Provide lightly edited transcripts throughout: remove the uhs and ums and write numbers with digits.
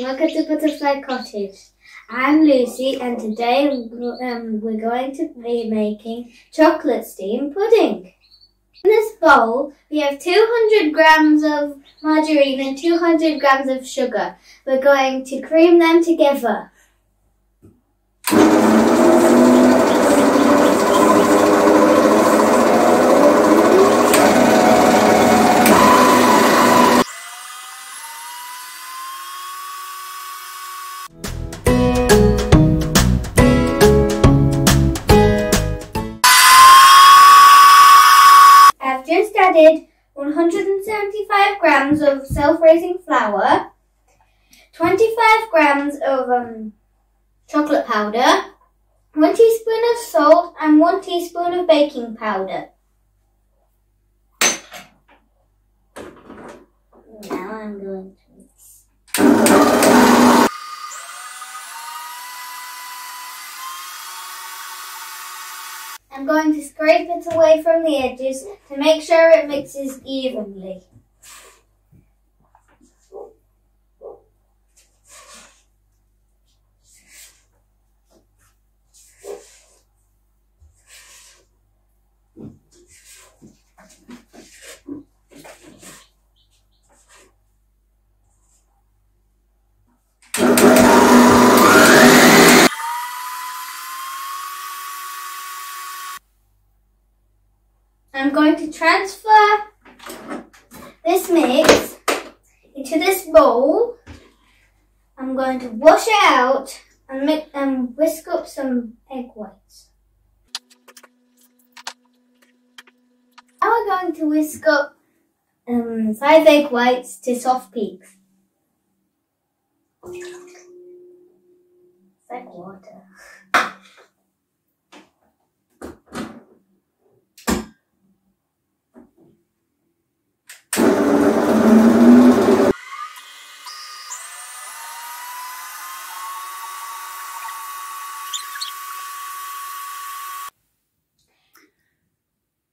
welcome to Butterfly Cottage. I'm Lucy and today we're going to be making chocolate steam pudding. In this bowl we have 200 grams of margarine and 200 grams of sugar. We're going to cream them together. I've just added 175 grams of self-raising flour, 25 grams of chocolate powder, 1 teaspoon of salt and 1 teaspoon of baking powder. Now I'm going to mix. I'm going to scrape it away from the edges to make sure it mixes evenly. I'm going to transfer this mix into this bowl. I'm going to wash it out and whisk up some egg whites. Now we're going to whisk up 5 egg whites to soft peaks. It's like water.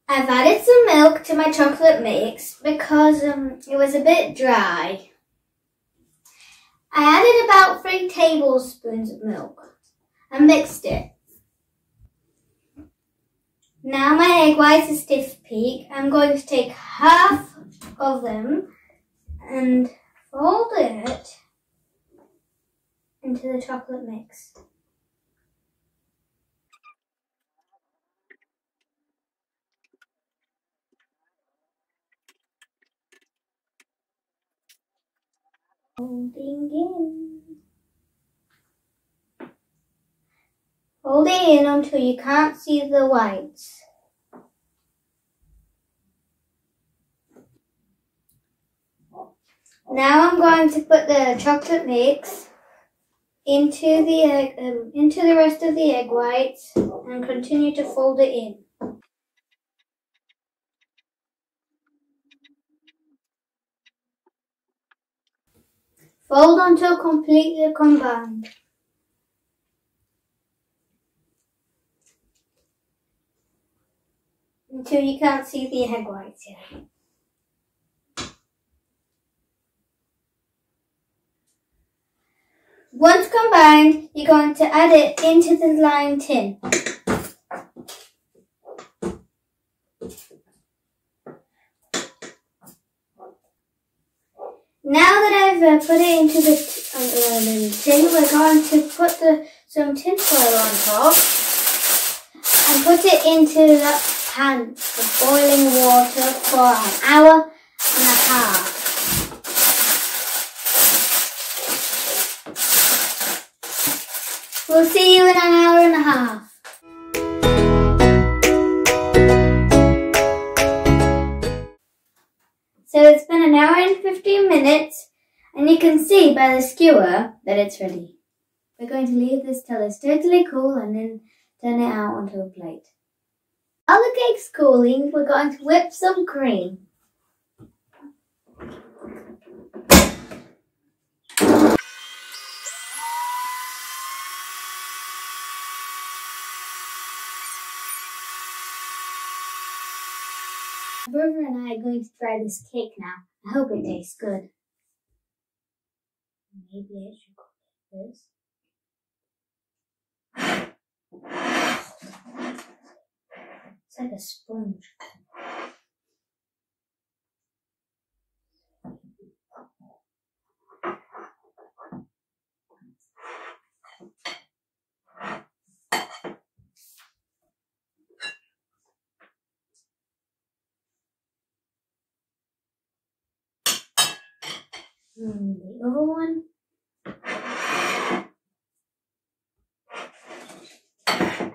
I've added some milk to my chocolate mix because it was a bit dry. I added about 3 tablespoons of milk and mixed it. Now my egg whites are stiff peak. I'm going to take half of them and fold it into the chocolate mix. Folding in. Fold it in until you can't see the whites. Now I'm going to put the chocolate mix into the rest of the egg whites and continue to fold it in. Fold until completely combined. Until you can't see the egg whites yet. Once combined, you're going to add it into the lined tin. Now that I've put it into the tin, we're going to put some tin foil on top and put it into the pan with boiling water for an hour and a half. We'll see you in an hour and a half. So it's been an hour and 15 minutes and you can see by the skewer that it's ready. We're going to leave this till it's totally cool and then turn it out onto a plate. While the cake's cooling, we're going to whip some cream. My brother and I are going to try this cake now. I hope it tastes good. maybe it should go like this. It's like a sponge. And the other one. It's a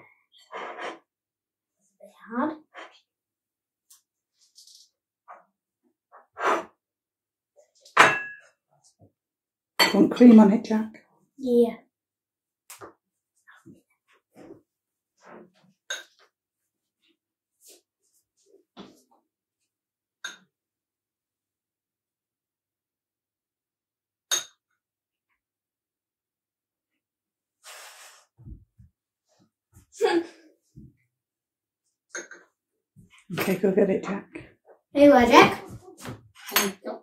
bit hard. Want cream on it, Jack? Yeah. Okay, go get it, Jack. Here you are, Jack. There you go.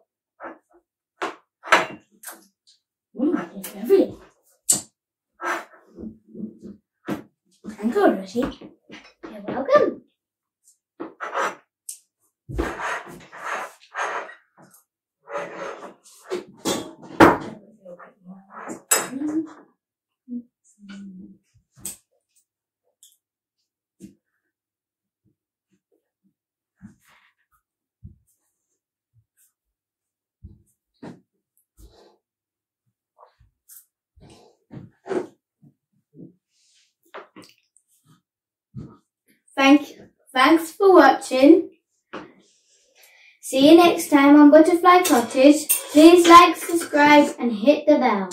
It's everything. Thank you, Rosie. You're welcome. Thanks for watching. See you next time on Butterfly Cottage. Please like, subscribe and hit the bell.